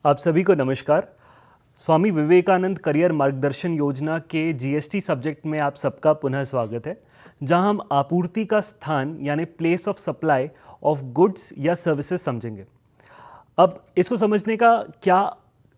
आप सभी को नमस्कार। स्वामी विवेकानंद करियर मार्गदर्शन योजना के जीएसटी सब्जेक्ट में आप सबका पुनः स्वागत है, जहां हम आपूर्ति का स्थान यानी place of supply of goods या सर्विसेज समझेंगे। अब इसको समझने का क्या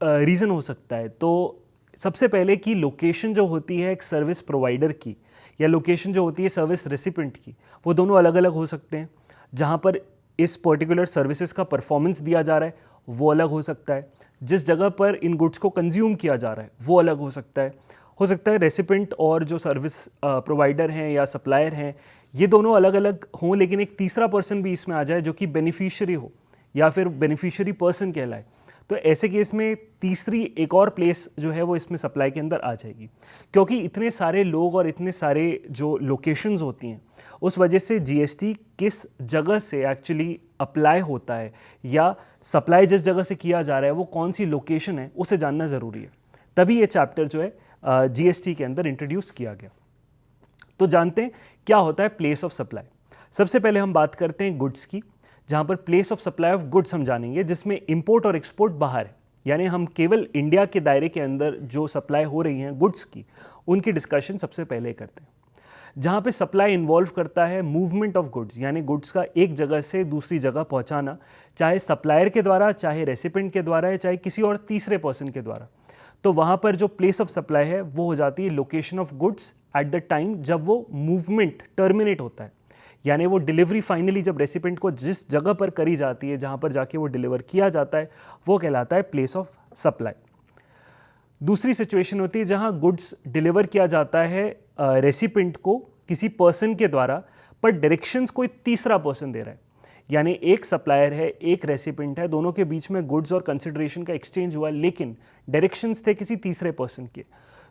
रीज़न हो सकता है, तो सबसे पहले कि लोकेशन जो होती है एक सर्विस प्रोवाइडर की या लोकेशन जो होती है सर्विस रेसिपिएंट की, वो दोनों अलग अलग हो सकते हैं। जहाँ पर इस पर्टिकुलर सर्विसेज का परफॉर्मेंस दिया जा रहा है वो अलग हो सकता है, जिस जगह पर इन गुड्स को कंज्यूम किया जा रहा है वो अलग हो सकता है। रेसिपिएंट और जो सर्विस प्रोवाइडर हैं या सप्लायर हैं ये दोनों अलग अलग हों, लेकिन एक तीसरा पर्सन भी इसमें आ जाए जो कि बेनिफिशियरी हो या फिर बेनिफिशियरी पर्सन कहलाए, तो ऐसे केस में तीसरी एक और प्लेस जो है वो इसमें सप्लाई के अंदर आ जाएगी। क्योंकि इतने सारे लोग और इतने सारे जो लोकेशंस होती हैं, उस वजह से जीएसटी किस जगह से एक्चुअली अप्लाई होता है या सप्लाई जिस जगह से किया जा रहा है वो कौन सी लोकेशन है उसे जानना ज़रूरी है। तभी ये चैप्टर जो है जीएसटी के अंदर इंट्रोड्यूस किया गया। तो जानते हैं क्या होता है प्लेस ऑफ सप्लाई। सबसे पहले हम बात करते हैं गुड्स की, जहाँ पर place of supply of goods हम जानेंगे, जिसमें इंपोर्ट और एक्सपोर्ट बाहर है, यानी हम केवल इंडिया के दायरे के अंदर जो सप्लाई हो रही हैं गुड्स की उनकी डिस्कशन सबसे पहले करते हैं। जहाँ पे सप्लाई इन्वॉल्व करता है मूवमेंट ऑफ गुड्स, यानी गुड्स का एक जगह से दूसरी जगह पहुँचाना, चाहे सप्लायर के द्वारा, चाहे रेसिपिएंट के द्वारा या चाहे किसी और तीसरे पर्सन के द्वारा। तो वहाँ पर जो प्लेस ऑफ सप्लाई है वो हो जाती है location of goods at the time जब वो मूवमेंट टर्मिनेट होता है, यानी वो डिलीवरी फाइनली जब रेसिपिएंट को जिस जगह पर करी जाती है, जहाँ पर जाके वो डिलीवर किया जाता है, वो कहलाता है प्लेस ऑफ सप्लाई। दूसरी सिचुएशन होती है जहाँ गुड्स डिलीवर किया जाता है रेसिपिएंट को किसी पर्सन के द्वारा, पर डायरेक्शंस कोई तीसरा पर्सन दे रहा है, यानी एक सप्लायर है एक रेसिपिएंट है, दोनों के बीच में गुड्स और कंसिडरेशन का एक्सचेंज हुआ, लेकिन डायरेक्शंस थे किसी तीसरे पर्सन के।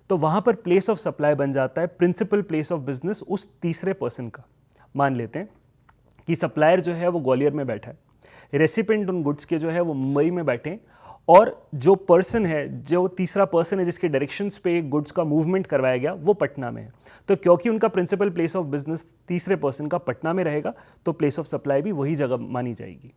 तो वहाँ पर प्लेस ऑफ सप्लाई बन जाता है प्रिंसिपल प्लेस ऑफ बिजनेस उस तीसरे पर्सन का। मान लेते हैं कि सप्लायर जो है वो ग्वालियर में बैठा है, रेसिपिएंट उन गुड्स के जो है वो मुंबई में बैठे हैं, और जो पर्सन है, जो तीसरा पर्सन है जिसके डायरेक्शंस पे गुड्स का मूवमेंट करवाया गया, वो पटना में है। तो क्योंकि उनका प्रिंसिपल प्लेस ऑफ बिजनेस तीसरे पर्सन का पटना में रहेगा, तो प्लेस ऑफ सप्लाई भी वही जगह मानी जाएगी।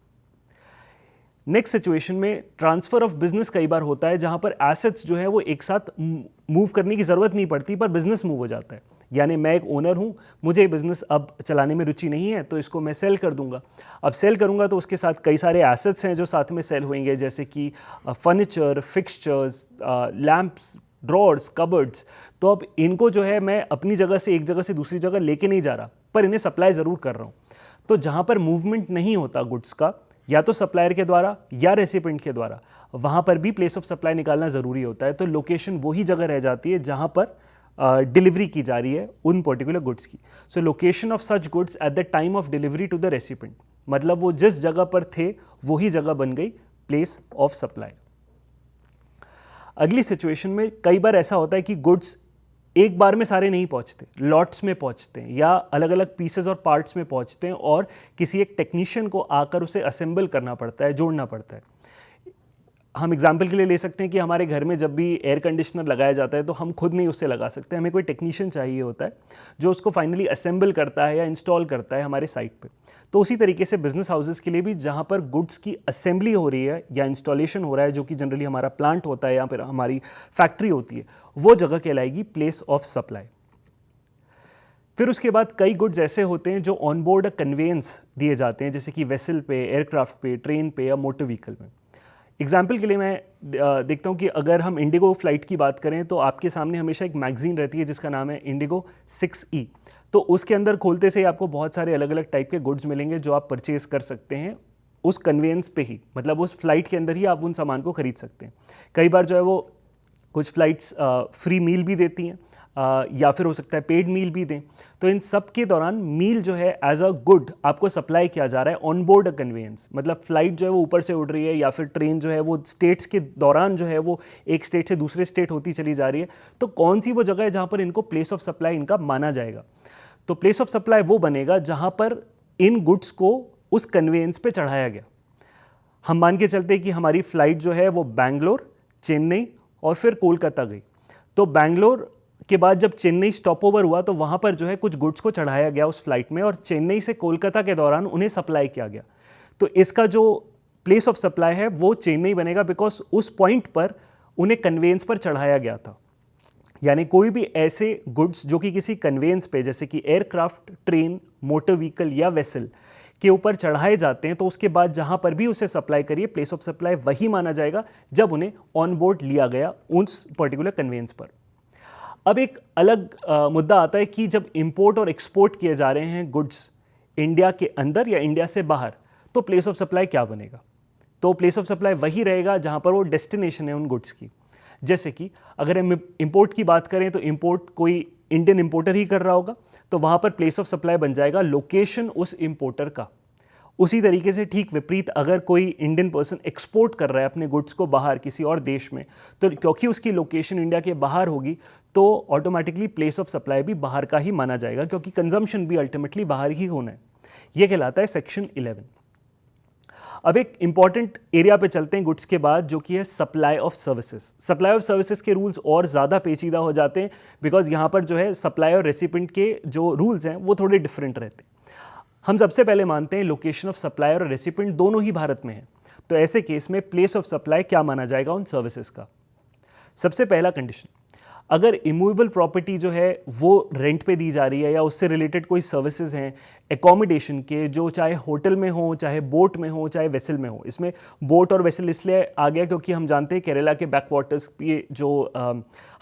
नेक्स्ट सिचुएशन में ट्रांसफर ऑफ बिजनेस कई बार होता है, जहां पर एसेट्स जो है वो एक साथ मूव करने की ज़रूरत नहीं पड़ती, पर बिजनेस मूव हो जाता है। यानी मैं एक ओनर हूं, मुझे बिजनेस अब चलाने में रुचि नहीं है, तो इसको मैं सेल कर दूंगा। अब सेल करूंगा तो उसके साथ कई सारे एसेट्स हैं जो साथ में सेल होंगे, जैसे कि furniture, fixtures, lamps, drawers, cupboards. तो अब इनको जो है मैं अपनी जगह से एक जगह से दूसरी जगह लेके नहीं जा रहा, पर इन्हें सप्लाई ज़रूर कर रहा हूँ। तो जहाँ पर मूवमेंट नहीं होता गुड्स का, या तो सप्लायर के द्वारा या रेसिपिएंट के द्वारा, वहाँ पर भी प्लेस ऑफ सप्लाई निकालना ज़रूरी होता है। तो लोकेशन वही जगह रह जाती है जहाँ पर डिलीवरी की जा रही है उन पर्टिकुलर गुड्स की। So location of such goods at the time of delivery to the recipient, मतलब वो जिस जगह पर थे वही जगह बन गई प्लेस ऑफ सप्लाई। अगली सिचुएशन में कई बार ऐसा होता है कि गुड्स एक बार में सारे नहीं पहुंचते, लॉट्स में पहुंचते हैं या अलग अलग पीसेस और पार्ट्स में पहुंचते हैं, और किसी एक टेक्नीशियन को आकर उसे असेंबल करना पड़ता है, जोड़ना पड़ता है। हम एग्जाम्पल के लिए ले सकते हैं कि हमारे घर में जब भी एयर कंडीशनर लगाया जाता है तो हम खुद नहीं उससे लगा सकते, हमें कोई टेक्नीशियन चाहिए होता है जो उसको फाइनली असेंबल करता है या इंस्टॉल करता है हमारे साइट पे। तो उसी तरीके से बिजनेस हाउसेस के लिए भी जहाँ पर गुड्स की असेंबली हो रही है या इंस्टॉलेशन हो रहा है, जो कि जनरली हमारा प्लांट होता है या फिर हमारी फैक्ट्री होती है, वो जगह कहलाएगी प्लेस ऑफ सप्लाई। फिर उसके बाद कई गुड्स ऐसे होते हैं जो ऑन बोर्ड कन्वेंस दिए जाते हैं, जैसे कि वेसल पे, एयरक्राफ्ट पे, ट्रेन पे या मोटर व्हीकल में। एग्जाम्पल के लिए मैं देखता हूँ कि अगर हम इंडिगो फ्लाइट की बात करें तो आपके सामने हमेशा एक मैगजीन रहती है जिसका नाम है इंडिगो 6E। तो उसके अंदर खोलते से ही आपको बहुत सारे अलग अलग टाइप के गुड्स मिलेंगे जो आप परचेज कर सकते हैं उस कन्वेंस पे ही, मतलब उस फ्लाइट के अंदर ही आप उन सामान को खरीद सकते हैं। कई बार जो है वो कुछ फ्लाइट्स फ्री मील भी देती हैं, या फिर हो सकता है पेड मील भी दें। तो इन सब के दौरान मील जो है एज अ गुड आपको सप्लाई किया जा रहा है ऑन बोर्ड अ कन्वेंस, मतलब फ्लाइट जो है वो ऊपर से उड़ रही है या फिर ट्रेन जो है वो स्टेट्स के दौरान जो है वो एक स्टेट से दूसरे स्टेट होती चली जा रही है। तो कौन सी वो जगह है जहाँ पर इनको प्लेस ऑफ सप्लाई इनका माना जाएगा? तो प्लेस ऑफ सप्लाई वो बनेगा जहाँ पर इन गुड्स को उस कन्वेंस पे चढ़ाया गया। हम मान के चलते हैं कि हमारी फ्लाइट जो है वो बैंगलोर, चेन्नई और फिर कोलकाता गई। तो बैंगलोर के बाद जब चेन्नई स्टॉप ओवर हुआ तो वहाँ पर जो है कुछ गुड्स को चढ़ाया गया उस फ्लाइट में, और चेन्नई से कोलकाता के दौरान उन्हें सप्लाई किया गया। तो इसका जो प्लेस ऑफ सप्लाई है वो चेन्नई बनेगा, बिकॉज उस पॉइंट पर उन्हें कन्वेंस पर चढ़ाया गया था। यानी कोई भी ऐसे गुड्स जो कि किसी कन्वेंस पे, जैसे कि एयरक्राफ्ट, ट्रेन, मोटर व्हीकल या वेसल के ऊपर चढ़ाए जाते हैं, तो उसके बाद जहां पर भी उसे सप्लाई करिए, प्लेस ऑफ सप्लाई वही माना जाएगा जब उन्हें ऑन बोर्ड लिया गया उस पर्टिकुलर कन्वेंस पर। अब एक अलग मुद्दा आता है कि जब इंपोर्ट और एक्सपोर्ट किए जा रहे हैं गुड्स इंडिया के अंदर या इंडिया से बाहर, तो प्लेस ऑफ सप्लाई क्या बनेगा? तो प्लेस ऑफ सप्लाई वही रहेगा जहां पर वो डेस्टिनेशन है उन गुड्स की। जैसे कि अगर हम इंपोर्ट की बात करें तो इंपोर्ट कोई इंडियन इंपोर्टर ही कर रहा होगा, तो वहां पर प्लेस ऑफ सप्लाई बन जाएगा लोकेशन उस इंपोर्टर का। उसी तरीके से ठीक विपरीत अगर कोई इंडियन पर्सन एक्सपोर्ट कर रहा है अपने गुड्स को बाहर किसी और देश में, तो क्योंकि उसकी लोकेशन इंडिया के बाहर होगी, तो ऑटोमेटिकली प्लेस ऑफ सप्लाई भी बाहर का ही माना जाएगा, क्योंकि कंजम्पशन भी अल्टीमेटली बाहर ही होना है। यह कहलाता है सेक्शन 11। अब एक इंपॉर्टेंट एरिया पे चलते हैं गुड्स के बाद, जो कि है supply of services. Supply of services के रूल्स और ज़्यादा पेचीदा हो जाते हैं, बिकॉज यहाँ पर जो है सप्लाई और रेसिपिएंट के जो रूल्स हैं वो थोड़े डिफरेंट रहते हैं। हम सबसे पहले मानते हैं लोकेशन ऑफ सप्लायर और रेसिपिएंट दोनों ही भारत में है, तो ऐसे केस में प्लेस ऑफ सप्लाई क्या माना जाएगा उन सर्विसेज का? सबसे पहला कंडीशन, अगर इमूवेबल प्रॉपर्टी जो है वो रेंट पे दी जा रही है या उससे रिलेटेड कोई सर्विसेज हैं एकोमोडेशन के, जो चाहे होटल में हो, चाहे बोट में हो, चाहे वेसल में हो। इसमें बोट और वेसल इसलिए आ गया क्योंकि हम जानते हैं केरला के बैक वाटर्स की जो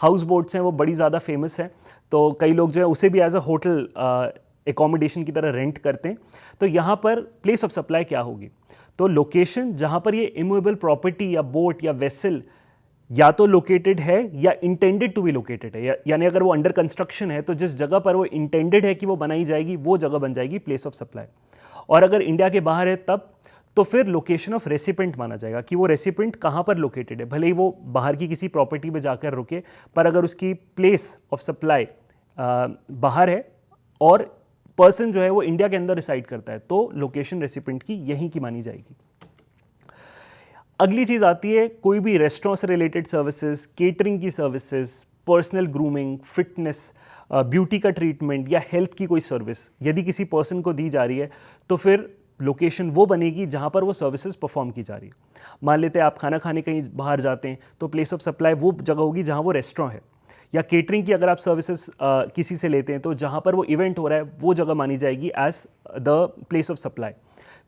हाउस बोट्स हैं वो बड़ी ज़्यादा फेमस हैं, तो कई लोग जो है उसे भी एज अ होटल एकोमोडेशन की तरह रेंट करते हैं। तो यहाँ पर प्लेस ऑफ सप्लाई क्या होगी? तो लोकेशन जहाँ पर ये इमूवेबल प्रॉपर्टी या बोट या वेसल या तो लोकेटेड है या इंटेंडेड टू बी लोकेटेड है, यानी अगर वो अंडर कंस्ट्रक्शन है तो जिस जगह पर वो इंटेंडेड है कि वो बनाई जाएगी वो जगह बन जाएगी प्लेस ऑफ सप्लाई। और अगर इंडिया के बाहर है तब तो फिर लोकेशन ऑफ रेसिपिएंट माना जाएगा कि वो रेसिपिएंट कहाँ पर लोकेटेड है। भले ही वो बाहर की किसी प्रॉपर्टी में जाकर रुके, पर अगर उसकी प्लेस ऑफ सप्लाई बाहर है और पर्सन जो है वो इंडिया के अंदर रिसाइड करता है, तो लोकेशन रेसिपिएंट की यहीं की मानी जाएगी। अगली चीज़ आती है कोई भी रेस्टोरेंट से रिलेटेड सर्विसेज, केटरिंग की services, personal grooming, fitness, beauty का ट्रीटमेंट या हेल्थ की कोई सर्विस यदि किसी पर्सन को दी जा रही है, तो फिर लोकेशन वो बनेगी जहाँ पर वो सर्विसेज परफॉर्म की जा रही है। मान लेते हैं आप खाना खाने कहीं बाहर जाते हैं, तो प्लेस ऑफ सप्लाई वो जगह होगी जहाँ वो रेस्टोरेंट है। या केटरिंग की अगर आप सर्विसेज किसी से लेते हैं, तो जहाँ पर वो इवेंट हो रहा है वो जगह मानी जाएगी as the place of supply.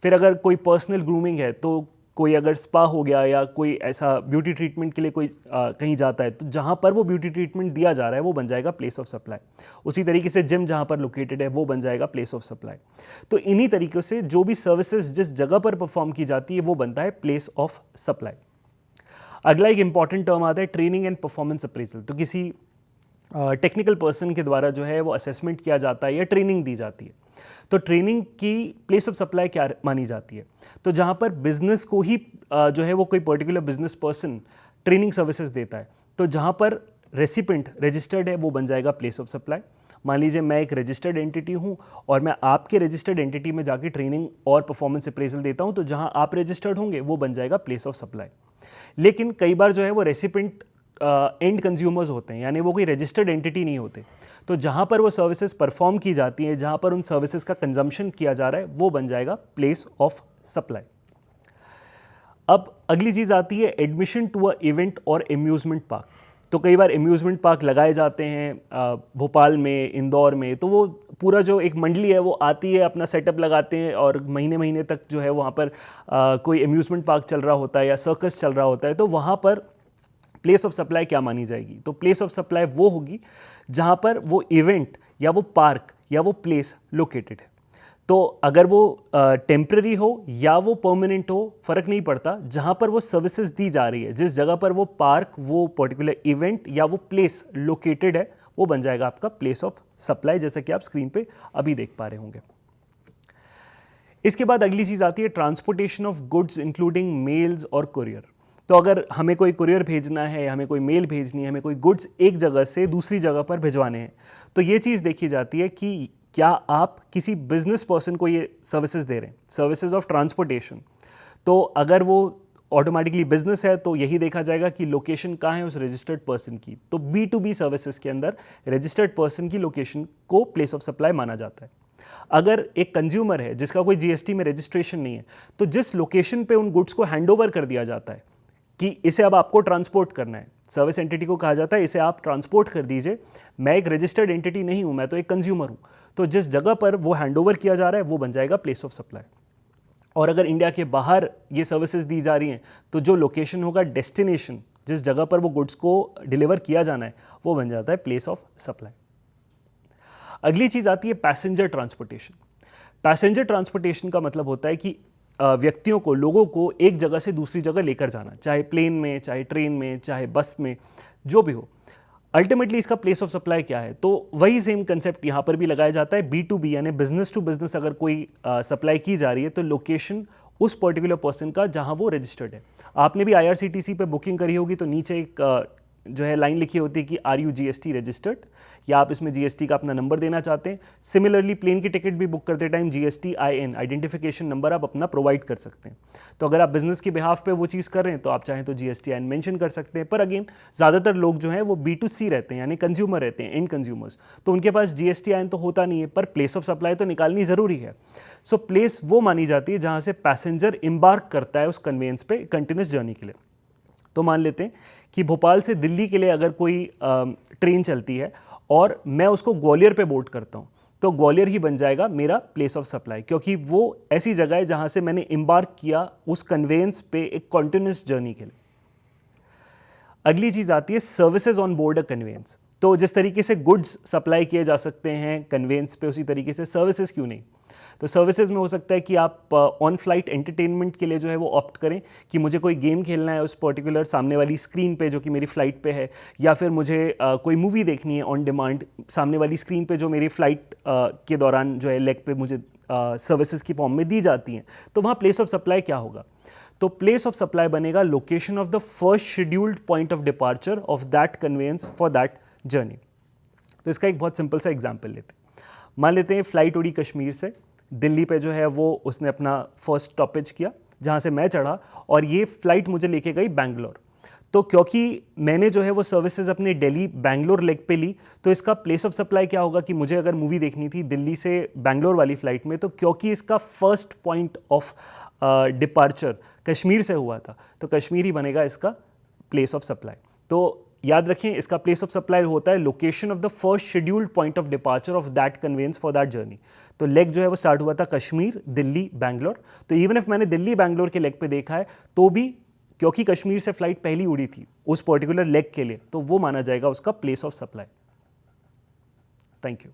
फिर अगर कोई पर्सनल ग्रूमिंग है, तो कोई अगर स्पा हो गया या कोई ऐसा ब्यूटी ट्रीटमेंट के लिए कोई कहीं जाता है, तो जहाँ पर वो ब्यूटी ट्रीटमेंट दिया जा रहा है वो बन जाएगा प्लेस ऑफ सप्लाई। उसी तरीके से जिम जहाँ पर लोकेटेड है वो बन जाएगा प्लेस ऑफ सप्लाई। तो इन्हीं तरीक़ों से जो भी सर्विसेज जिस जगह पर परफॉर्म की जाती है वो बनता है प्लेस ऑफ सप्लाई। अगला एक इंपॉर्टेंट टर्म आता है ट्रेनिंग एंड परफॉर्मेंस अप्रेजल। तो किसी टेक्निकल पर्सन के द्वारा जो है वो असेसमेंट किया जाता है या ट्रेनिंग दी जाती है। तो ट्रेनिंग की प्लेस ऑफ सप्लाई क्या मानी जाती है? तो जहाँ पर बिजनेस को ही जो है वो कोई particular business person training services देता है, तो जहाँ पर रेसिपिएंट रजिस्टर्ड है वो बन जाएगा प्लेस ऑफ सप्लाई। मान लीजिए मैं एक रजिस्टर्ड एंटिटी हूँ और मैं आपके रजिस्टर्ड एंटिटी में जाके ट्रेनिंग और परफॉर्मेंस अप्रेजल देता हूँ, तो जहाँ आप रजिस्टर्ड होंगे वो बन जाएगा प्लेस ऑफ सप्लाई। लेकिन कई बार जो है वो रेसिपिएंट एंड कंज्यूमर्स होते हैं, यानी वो कोई रजिस्टर्ड एंटिटी नहीं होते, तो जहाँ पर वो सर्विसेज परफॉर्म की जाती हैं, जहाँ पर उन सर्विसेज का कंजम्पशन किया जा रहा है वो बन जाएगा प्लेस ऑफ सप्लाई। अब अगली चीज़ आती है एडमिशन टू अ इवेंट और एम्यूजमेंट पार्क। तो कई बार एम्यूजमेंट पार्क लगाए जाते हैं भोपाल में, इंदौर में, तो वो पूरा जो एक मंडली है वो आती है, अपना सेटअप लगाते हैं और महीने महीने तक जो है वहाँ पर कोई एम्यूजमेंट पार्क चल रहा होता है या सर्कस चल रहा होता है, तो वहाँ पर प्लेस ऑफ सप्लाई क्या मानी जाएगी? तो प्लेस ऑफ सप्लाई वो होगी जहाँ पर वो इवेंट या वो पार्क या वो प्लेस लोकेटेड है। तो अगर वो टेम्पररी हो या वो परमानेंट हो, फ़र्क नहीं पड़ता, जहाँ पर वो सर्विसेज दी जा रही है, जिस जगह पर वो पार्क, वो पर्टिकुलर इवेंट या वो प्लेस लोकेटेड है, वो बन जाएगा आपका प्लेस ऑफ सप्लाई, जैसा कि आप स्क्रीन पे अभी देख पा रहे होंगे। इसके बाद अगली चीज़ आती है transportation of goods including mails और कुरियर। तो अगर हमें कोई कुरियर भेजना है, हमें कोई मेल भेजनी है, हमें कोई गुड्स एक जगह से दूसरी जगह पर भिजवाने हैं, तो ये चीज़ देखी जाती है कि क्या आप किसी बिजनेस पर्सन को ये सर्विसेज दे रहे हैं, सर्विसेज ऑफ ट्रांसपोर्टेशन। तो अगर वो ऑटोमेटिकली बिजनेस है तो यही देखा जाएगा कि लोकेशन कहाँ है उस रजिस्टर्ड पर्सन की। तो B2B सर्विसेज के अंदर रजिस्टर्ड पर्सन की लोकेशन को प्लेस ऑफ सप्लाई माना जाता है। अगर एक कंज्यूमर है जिसका कोई जीएसटी में रजिस्ट्रेशन नहीं है, तो जिस लोकेशन पे उन गुड्स को हैंडओवर कर दिया जाता है कि इसे अब आपको ट्रांसपोर्ट करना है, सर्विस एंटिटी को कहा जाता है इसे आप ट्रांसपोर्ट कर दीजिए, मैं एक रजिस्टर्ड एंटिटी नहीं हूं, मैं तो एक कंज्यूमर हूं, तो जिस जगह पर वो हैंडओवर किया जा रहा है वो बन जाएगा प्लेस ऑफ सप्लाई। और अगर इंडिया के बाहर ये सर्विसेज दी जा रही हैं तो जो लोकेशन होगा, डेस्टिनेशन, जिस जगह पर वो गुड्स को डिलीवर किया जाना है, वो बन जाता है प्लेस ऑफ सप्लाई। अगली चीज़ आती है पैसेंजर ट्रांसपोर्टेशन। पैसेंजर ट्रांसपोर्टेशन का मतलब होता है कि व्यक्तियों को, लोगों को एक जगह से दूसरी जगह लेकर जाना, चाहे प्लेन में, चाहे ट्रेन में, चाहे बस में, जो भी हो। अल्टीमेटली इसका प्लेस ऑफ सप्लाई क्या है? तो वही सेम कंसेप्ट यहाँ पर भी लगाया जाता है। B2B यानी बिजनेस टू बिजनेस अगर कोई सप्लाई की जा रही है तो लोकेशन उस पर्टिकुलर पर्सन का जहाँ वो रजिस्टर्ड है। आपने भी IRCTC पे बुकिंग करी होगी तो नीचे एक जो है लाइन लिखी होती है कि आर यू GST रजिस्टर्ड, या आप इसमें GST का अपना नंबर देना चाहते हैं। सिमिलरली प्लेन की टिकट भी बुक करते टाइम GSTIN आइडेंटिफिकेशन नंबर आप अपना प्रोवाइड कर सकते हैं। तो अगर आप बिजनेस के बिहाफ पे वो चीज़ कर रहे हैं तो आप चाहें तो GSTIN मेंशन कर सकते हैं। पर अगेन ज़्यादातर लोग जो हैं वो B2C रहते हैं, यानी कंज्यूमर रहते हैं, एंड कंज्यूमर्स, तो उनके पास GSTIN तो होता नहीं है, पर प्लेस ऑफ सप्लाई तो निकालनी ज़रूरी है। सो प्लेस वो मानी जाती है जहाँ से पैसेंजर इम्बार्क करता है उस कन्वेंस पे कंटिन्यूस जर्नी के लिए। तो मान लेते हैं कि भोपाल से दिल्ली के लिए अगर कोई ट्रेन चलती है और मैं उसको ग्वालियर पे बोर्ड करता हूँ, तो ग्वालियर ही बन जाएगा मेरा प्लेस ऑफ सप्लाई, क्योंकि वो ऐसी जगह है जहाँ से मैंने इम्बार्क किया उस कन्वेंस पे एक कॉन्टिन्यूस जर्नी के लिए। अगली चीज़ आती है services on board a conveyance. तो जिस तरीके से गुड्स सप्लाई किए जा सकते हैं कन्वेंस पे, उसी तरीके से सर्विसेज क्यों नहीं? तो सर्विसेज में हो सकता है कि आप ऑन फ्लाइट एंटरटेनमेंट के लिए जो है वो ऑप्ट करें कि मुझे कोई गेम खेलना है उस पर्टिकुलर सामने वाली स्क्रीन पे जो कि मेरी फ़्लाइट पे है, या फिर मुझे कोई मूवी देखनी है ऑन डिमांड सामने वाली स्क्रीन पे जो मेरी फ़्लाइट के दौरान जो है लेग पे मुझे सर्विसेज की फॉर्म में दी जाती हैं। तो वहाँ प्लेस ऑफ सप्लाई क्या होगा? तो प्लेस ऑफ सप्लाई बनेगा location of the first scheduled point of departure of that conveyance for that journey. तो इसका एक बहुत सिंपल सा एग्जाम्पल लेते हैं। मान लेते हैं फ़्लाइट उड़ी कश्मीर से, दिल्ली पे जो है वो उसने अपना फर्स्ट स्टॉपेज किया जहाँ से मैं चढ़ा, और ये फ़्लाइट मुझे लेके गई बैंगलोर। तो क्योंकि मैंने जो है वो सर्विसेज अपने दिल्ली बैंगलोर लेग पे ली, तो इसका प्लेस ऑफ सप्लाई क्या होगा कि मुझे अगर मूवी देखनी थी दिल्ली से बैंगलोर वाली फ़्लाइट में, तो क्योंकि इसका first point of departure Kashmir से हुआ था, तो कश्मीर ही बनेगा इसका प्लेस ऑफ सप्लाई। तो याद रखें, इसका प्लेस ऑफ सप्लाई होता है location of the first scheduled point of departure of that conveyance for that journey. तो लेग जो है वो स्टार्ट हुआ था कश्मीर, दिल्ली, बैंगलोर। तो इवन इफ मैंने दिल्ली बैंगलोर के लेग पे देखा है तो भी क्योंकि कश्मीर से फ्लाइट पहली उड़ी थी उस पर्टिकुलर लेग के लिए, तो वो माना जाएगा उसका place of supply. Thank you.